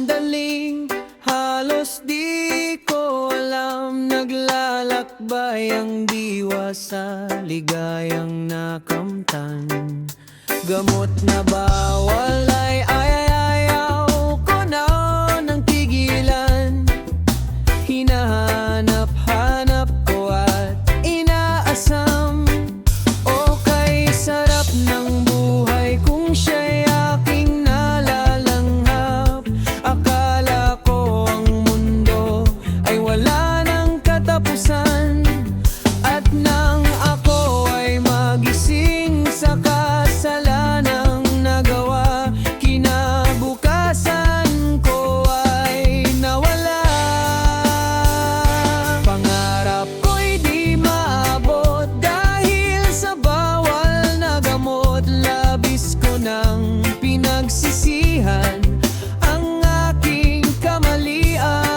sandaling halos di ko alam, naglalakbay ang diwa sa ligayang nakamtan. Gamot na bawal ay ayaw ko na ng tigilan. Hinahanap-hanap ko at inaasam. O kay sarap ng buhay kung siya'y aking nalalanghap. Akala ko ang mundo ay wala ng katapusan, at nang ako ay magising sa kasalanang nagawa, kinabukasan ko ay nawala. Pangarap ko'y di maabot dahil sa bawal na gamot. Labis ko nang pinagsisihan ang aking kamalian.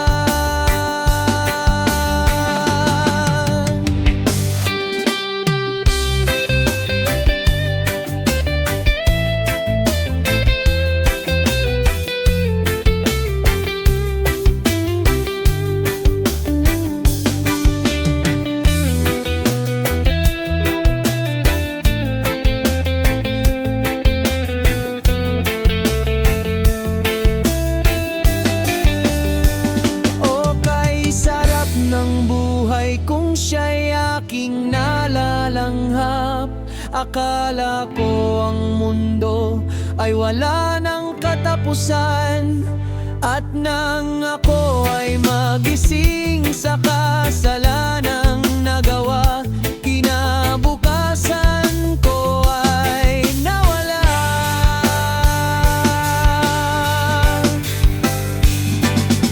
Ng buhay kung siya'y aking nalalanghap. Akala ko ang mundo ay wala ng katapusan, at nang ako ay magising sa kasalanang nagawa, kinabukasan ko ay nawala.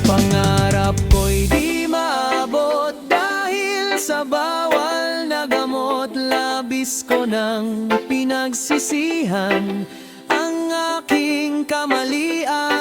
Pangarap ko'y di maabot dahil sa bawal na gamot. Labis ko nang pinagsisihan ang aking kamalian.